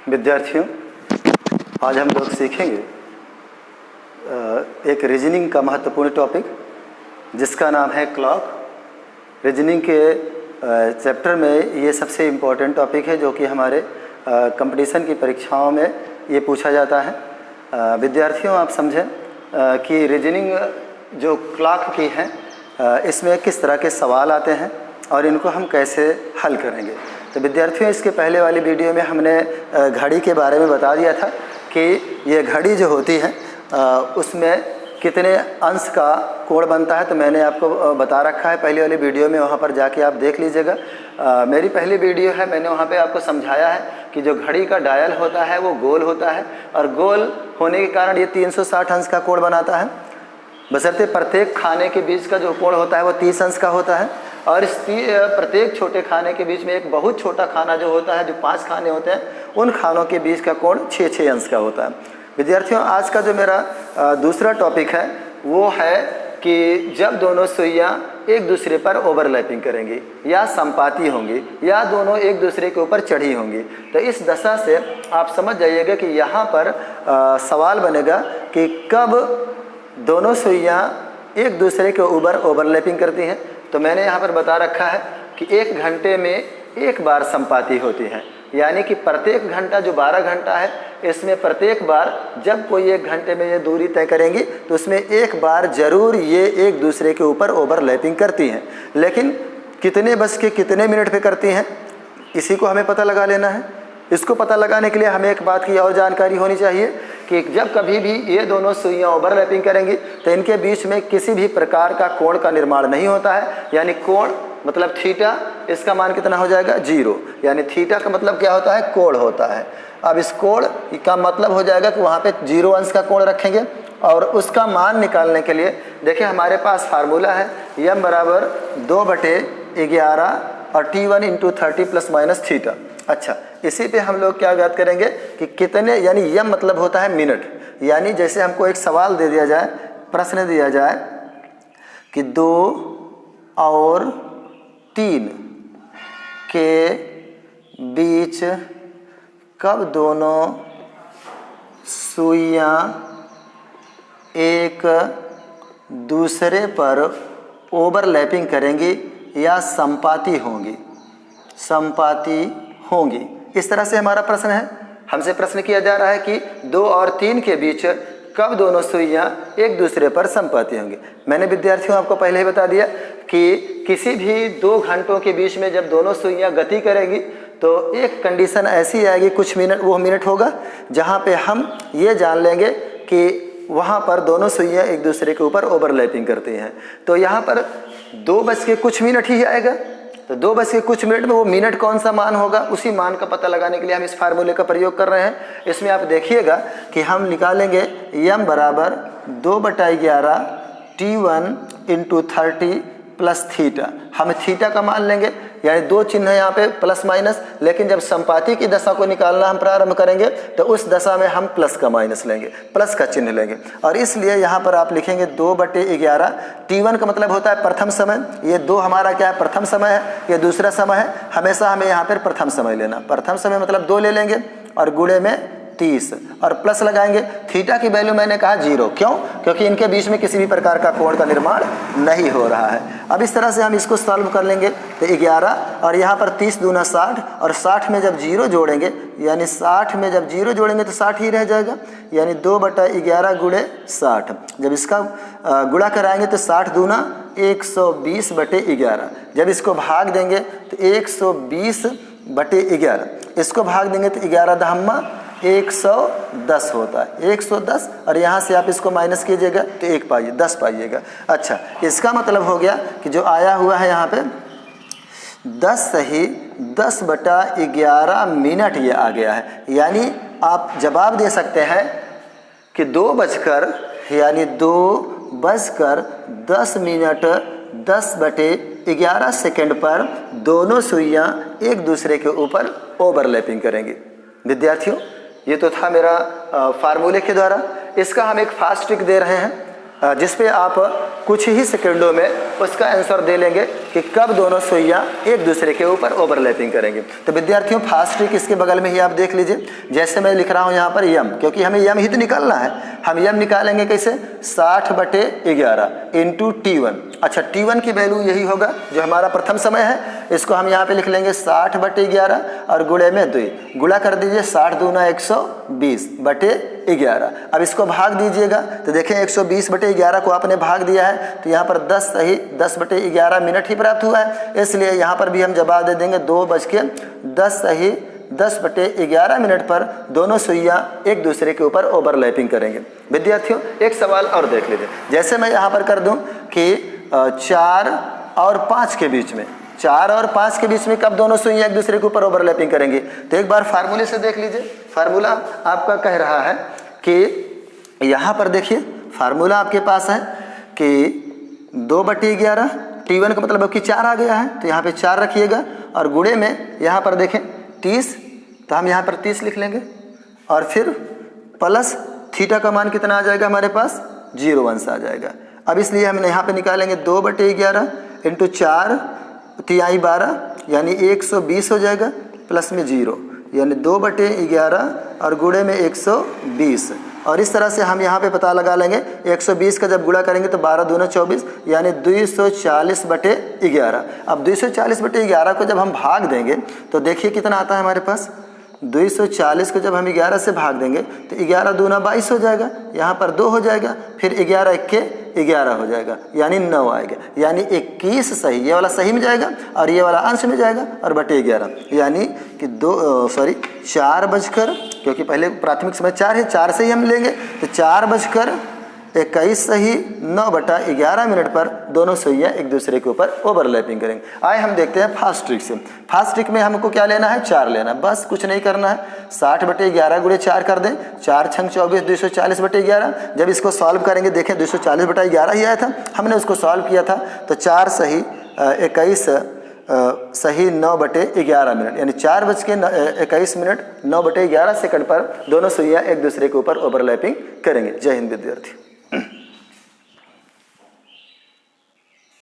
विद्यार्थियों, आज हम लोग सीखेंगे एक रीजनिंग का महत्वपूर्ण टॉपिक जिसका नाम है क्लॉक। रीजनिंग के चैप्टर में ये सबसे इम्पोर्टेंट टॉपिक है जो कि हमारे कंपटीशन की परीक्षाओं में ये पूछा जाता है। विद्यार्थियों, आप समझें कि रीजनिंग जो क्लॉक की है इसमें किस तरह के सवाल आते हैं और इनको हम कैसे हल करेंगे। तो विद्यार्थियों, इसके पहले वाली वीडियो में हमने घड़ी के बारे में बता दिया था कि ये घड़ी जो होती है उसमें कितने अंश का कोण बनता है। तो मैंने आपको बता रखा है पहले वाली वीडियो में, वहाँ पर जाके आप देख लीजिएगा। मेरी पहली वीडियो है, मैंने वहाँ पे आपको समझाया है कि जो घड़ी का डायल होता है वो गोल होता है और गोल होने के कारण ये 360 अंश का कोण बनाता है, बशर्ते प्रत्येक खाने के बीच का जो कोण होता है वो 30 अंश का होता है। और इस प्रत्येक छोटे खाने के बीच में एक बहुत छोटा खाना जो होता है, जो 5 खाने होते हैं, उन खानों के बीच का कोण 6 अंश का होता है। विद्यार्थियों, आज का जो मेरा दूसरा टॉपिक है वो है कि जब दोनों सुइयां एक दूसरे पर ओवरलैपिंग करेंगी या संपाती होंगी या दोनों एक दूसरे के ऊपर चढ़ी होंगी, तो इस दशा से आप समझ जाइएगा कि यहाँ पर सवाल बनेगा कि कब दोनों सुइयां एक दूसरे के ऊपर ओवरलैपिंग करती हैं। तो मैंने यहाँ पर बता रखा है कि 1 घंटे में एक बार संपाती होती है, यानी कि प्रत्येक घंटा जो 12 घंटा है इसमें प्रत्येक बार जब कोई 1 घंटे में ये दूरी तय करेंगी तो उसमें एक बार ज़रूर ये एक दूसरे के ऊपर ओवरलैपिंग करती हैं। लेकिन कितने बज के कितने मिनट पे करती हैं इसी को हमें पता लगा लेना है। इसको पता लगाने के लिए हमें एक बात की और जानकारी होनी चाहिए कि जब कभी भी ये दोनों सुइयां ओवरलैपिंग करेंगी तो इनके बीच में किसी भी प्रकार का कोण का निर्माण नहीं होता है, यानी कोण मतलब थीटा, इसका मान कितना हो जाएगा 0, यानी थीटा का मतलब क्या होता है, कोण होता है। अब इस कोण का मतलब हो जाएगा कि वहाँ पे 0 अंश का कोण रखेंगे और उसका मान निकालने के लिए देखिए हमारे पास फार्मूला है m बराबर 2/11 और T1 × 30 ± थीटा। अच्छा, इसी पे हम लोग क्या ज्ञात करेंगे कि कितने, यानी यम मतलब होता है मिनट, यानी जैसे हमको एक सवाल दे दिया जाए, प्रश्न दिया जाए कि 2 और 3 के बीच कब दोनों सुइयां एक दूसरे पर ओवरलैपिंग करेंगी या संपाती होंगी। इस तरह से हमारा प्रश्न है। हमसे प्रश्न किया जा रहा है कि 2 और 3 के बीच कब दोनों सुइयां एक दूसरे पर संपाती होंगी। मैंने विद्यार्थियों आपको पहले ही बता दिया कि किसी भी 2 घंटों के बीच में जब दोनों सुइयां गति करेगी तो एक कंडीशन ऐसी आएगी, कुछ मिनट, वो मिनट होगा जहां पे हम ये जान लेंगे कि वहां पर दोनों सुइयां एक दूसरे के ऊपर ओवरलैपिंग करती हैं। तो यहाँ पर 2 बज के कुछ मिनट ही आएगा, तो 2 बज के कुछ मिनट में वो मिनट कौन सा मान होगा, उसी मान का पता लगाने के लिए हम इस फार्मूले का प्रयोग कर रहे हैं। इसमें आप देखिएगा कि हम निकालेंगे m बराबर 2/11 T1 × 30 + थीटा। हम थीटा का मान लेंगे, यानी 2 चिन्ह है यहाँ पे प्लस माइनस, लेकिन जब संपाती की दशा को निकालना हम प्रारंभ करेंगे तो उस दशा में हम प्लस का माइनस लेंगे, प्लस का चिन्ह लेंगे। और इसलिए यहाँ पर आप लिखेंगे 2/11। T1 का मतलब होता है प्रथम समय, ये 2 हमारा क्या है, प्रथम समय है, ये दूसरा समय है। हमेशा हमें यहाँ पर प्रथम समय लेना, प्रथम समय मतलब 2 ले लेंगे और गुणे में 30 और प्लस लगाएंगे। थीटा की वैल्यू मैंने कहा 0, क्यों? क्योंकि इनके बीच में किसी भी प्रकार का कोण का निर्माण नहीं हो रहा है। अब इस तरह से हम इसको सॉल्व कर लेंगे तो 11 और यहाँ पर 30 दूना 60 और 60 में जब 0 जोड़ेंगे, यानी 60 में जब 0 जोड़ेंगे तो 60 ही रह जाएगा, यानी 2/11 गुणे 60। जब इसका गुणा कराएंगे तो 60 दूना 120/11। जब इसको भाग देंगे तो 120/11, इसको भाग देंगे तो 11 दहम्मा 110 होता है, 110। और यहाँ से आप इसको माइनस कीजिएगा तो 10 पाइएगा। अच्छा, इसका मतलब हो गया कि जो आया हुआ है यहाँ पे 10/11 मिनट ये आ गया है। यानी आप जवाब दे सकते हैं कि 2:10 मिनट 10/11 सेकेंड पर दोनों सुइयां एक दूसरे के ऊपर ओवरलैपिंग करेंगी। विद्यार्थियों, ये तो था मेरा फार्मूले के द्वारा। इसका हम एक फास्ट ट्रिक दे रहे हैं। जिस पे आप कुछ ही सेकंडों में उसका आंसर दे लेंगे कि कब दोनों सुइयां एक दूसरे के ऊपर ओवरलैपिंग करेंगे। तो विद्यार्थियों फास्ट ट्रिक इसके बगल में ही आप देख लीजिए। जैसे मैं लिख रहा हूं यहाँ पर यम, क्योंकि हमें यम ही तो निकालना है। हम यम निकालेंगे कैसे, 60/11 इंटू T1। अच्छा, T1 की वैल्यू यही होगा जो हमारा प्रथम समय है, इसको हम यहाँ पे लिख लेंगे 60/11 और गुणे में 2 गुणा कर दीजिए, 60 दूना 120/11। अब इसको भाग दीजिएगा तो देखें 120/11 को आपने भाग दिया है तो यहाँ पर 10:11 मिनट ही प्राप्त हुआ है, इसलिए यहाँ पर भी हम जवाब दे देंगे 2:10 मिनट पर दोनों सुइयां एक दूसरे के ऊपर ओवरलैपिंग करेंगे। विद्यार्थियों एक सवाल और देख लीजिए। जैसे मैं यहाँ पर कर दूं कि 4 और 5 के बीच में, 4 और 5 के बीच में कब दोनों सुइयां एक दूसरे के ऊपर ओवरलैपिंग करेंगे, तो एक बार फार्मूले से देख लीजिए। फार्मूला आपका कह रहा है कि यहाँ पर देखिए फार्मूला आपके पास है कि 2/11, T1 का मतलब कि 4 आ गया है तो यहाँ पे 4 रखिएगा और गुणे में यहाँ पर देखें 30, तो हम यहाँ पर 30 लिख लेंगे और फिर प्लस थीटा का मान कितना आ जाएगा हमारे पास, 0 अंश आ जाएगा। अब इसलिए हम यहाँ पे निकालेंगे 2/11 इंटू 4 तिहाई 12 यानी 120 हो जाएगा, प्लस में 0 यानी 2/11 और गुणे में 120। और इस तरह से हम यहाँ पे पता लगा लेंगे 120 का जब गुणा करेंगे तो 12 दूना 24 यानी 240/11। अब 240/11 को जब हम भाग देंगे तो देखिए कितना आता है हमारे पास, 240 को जब हम 11 से भाग देंगे तो 11 दूना 22 हो जाएगा, यहाँ पर 2 हो जाएगा, फिर 11 1 11 हो जाएगा यानी 9 आएगा, यानी 21 सही, ये वाला सही में जाएगा और ये वाला अंश में जाएगा और बटे 11 यानी कि 4 बजकर, क्योंकि पहले प्राथमिक समय 4 है, 4 से ही हम लेंगे तो 4:21 सही 9/11 मिनट पर दोनों सुइयां एक दूसरे के ऊपर ओवरलैपिंग करेंगे। आए हम देखते हैं फास्ट ट्रिक से। फास्ट ट्रिक में हमको क्या लेना है, 4 लेना है, बस कुछ नहीं करना है। 60/11 गुणे 4 कर दें, 4 छंग 24 240/11। जब इसको सॉल्व करेंगे देखें 240/11 ही आया था, हमने उसको सॉल्व किया था तो 4 सही 21 सही 9/11 मिनट यानी 4:21 9/11 सेकंड पर दोनों सुइयां एक दूसरे के ऊपर ओवरलैपिंग करेंगे। जय हिंद विद्यार्थी।